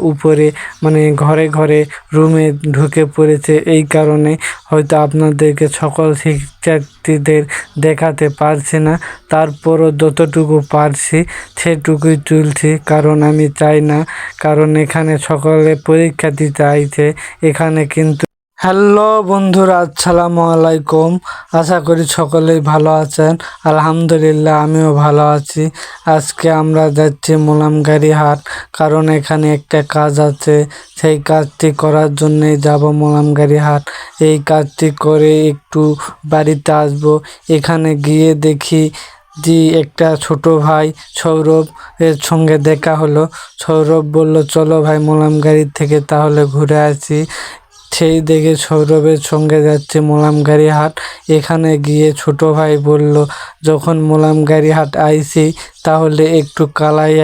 উপরে ঘরে ঘরে রুমে ঢুকে পড়েছে। এই কারণে হয়তো আপনাদেরকে সকল শিক্ষার্থীদের দেখাতে পারছি না, তারপরও যতটুকু পারছি সেটুকুই তুলছি, কারণ আমি চাই না, কারণ এখানে সকলে পরীক্ষা দিতে আইছে। এখানে কিন্তু হ্যালো বন্ধুরা, আসসালামু আলাইকুম। আশা করি সকলেই ভালো আছেন। আলহামদুলিল্লাহ, আমিও ভালো আছি। আজকে আমরা যাচ্ছি মোলামগাড়ি হাট, কারণ এখানে একটা কাজ আছে। সেই কাজটি করার জন্যই যাব মোলামগাড়ি হাট। এই কাজটি করে একটু বাড়িতে আসবো। এখানে গিয়ে দেখি যে একটা ছোট ভাই সৌরভ এর সঙ্গে দেখা হলো। সৌরভ বলল, চলো ভাই মোলামগাড়ি থেকে তাহলে ঘুরে আসি। সেই দেখে সৌরভের সঙ্গে যাচ্ছে মোলামগাড়ি হাট। এখানে গিয়ে ছোট ভাই বলল, যখন মোলামগাড়ি হাট আইছি তাহলে একটু কালাই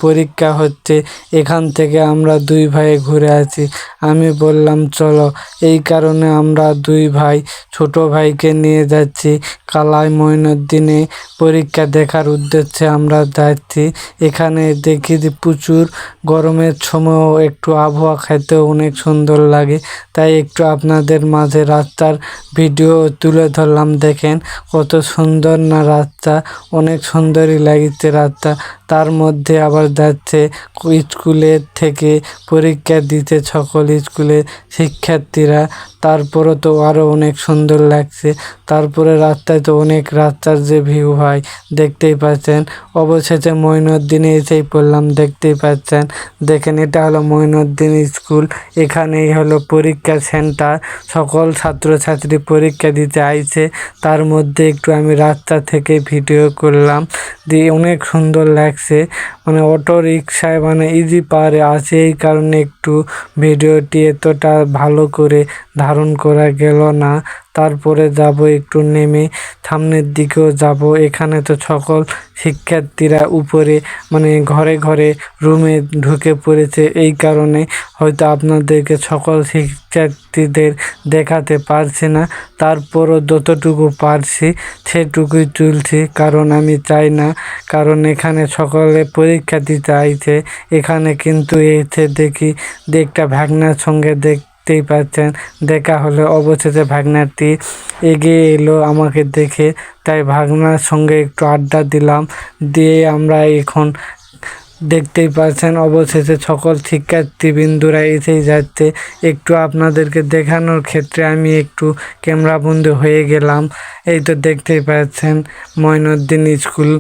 পরীক্ষা হচ্ছে, এখান থেকে আমরা দুই ভাই ঘুরে আছি। আমি বললাম চলো। এই কারণে আমরা দুই ভাই ছোট ভাইকে নিয়ে যাচ্ছি কালাই মঈনুদ্দিনে পরীক্ষা দেখার উদ্দেশ্যে আমরা যাচ্ছি। এখানে দেখি যে প্রচুর গরমের সময়ও একটু আবহাওয়া খেতেও অনেক সুন্দর লাগে, তাই একটু আপনাদের মাঝে রাস্তার ভিডিও তুলে ধরলাম। দেখেন কত সুন্দর না রাস্তা, অনেক সুন্দরই লাগছে রাস্তা। তার মধ্যে আবার যাচ্ছে স্কুলের থেকে পরীক্ষা দিতে সকল স্কুলের শিক্ষার্থীরা। তারপরে তো আরও অনেক সুন্দর লাগছে। তারপরে রাস্তায় তো অনেক রাস্তার যে ভিউ হয় দেখতেই পাচ্ছেন। অবশেষে মঈনুদ্দিনে এসেই পড়লাম, দেখতেই পাচ্ছেন। দেখেন এটা হলো মঈনুদ্দিন স্কুল। এখানেই হলো পরীক্ষা সেন্টার, সকল ছাত্রছাত্রী পরীক্ষা দিতে আইছে। তার মধ্যে একটু আমি রাস্তা থেকে ভিডিও করলাম, দিয়ে অনেক সুন্দর লাগছে। অটো রিক্সায় ইজি পারে আছে, এই কারণে একটু ভিডিওটি এতটা ভালো করে ধারণ করা গেল না। তারপরে যাব একটু নেমে সামনের দিকেও যাব। এখানে তো সকল শিক্ষার্থীরা উপরে ঘরে ঘরে রুমে ঢুকে পড়েছে। এই কারণে হয়তো আপনাদেরকে সকল শিক্ষার্থীদের দেখাতে পারছি না, তারপরও যতটুকু পারছি সেটুকুই তুলছি, কারণ আমি চাই না, কারণ এখানে সকলে পরীক্ষা দিতে আইছে। এখানে কিন্তু এসে দেখি যে একটা ভাগনার সঙ্গে দেখতেই পাচ্ছেন দেখা হলো। অবশেষে ভাগনাটি এগিয়ে এলো আমাকে দেখে, তাই ভাগনার সঙ্গে একটু আড্ডা দিলাম। দিয়ে আমরা এখন দেখতেই পাচ্ছেন অবশেষে সকল শিক্ষার্থীবৃন্দুরা এসেই যাচ্ছে। একটু আপনাদেরকে দেখানোর ক্ষেত্রে আমি একটু ক্যামেরাবন্দি হয়ে গেলাম। এই তো দেখতেই পাচ্ছেন মঈনুদ্দিন স্কুল,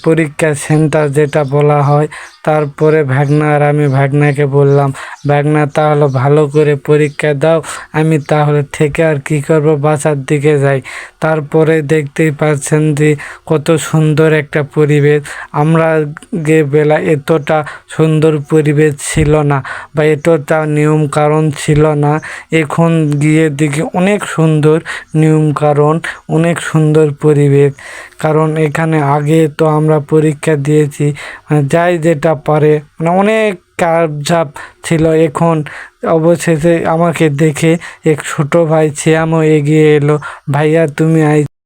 পরীক্ষা সেন্টার যেটা বলা হয়। তারপরে ভাগনা আর আমি ভাগনাকে বললাম, ভাগনা তাহলে ভালো করে পরীক্ষা দাও, আমি তাহলে থেকে আর কি করব, বাসার দিকে যাই। তারপরে দেখতেই পাচ্ছেন যে কত সুন্দর একটা পরিবেশ। আমরা বেলা এতটা সুন্দর পরিবেশ ছিল না, বা এতটা নিয়ম কারণ ছিল না। এখন গিয়ে দেখি অনেক সুন্দর নিয়ম কারণ, অনেক সুন্দর পরিবেশ। কারণ এখানে আগে তো আমরা পরীক্ষা দিয়েছি, যাই যেটা পারে অনেক কাপঝাপ ছিল। এখন অবশেষে আমাকে দেখে এক ছোট ভাই শ্যামও এগিয়ে এলো, ভাইয়া তুমি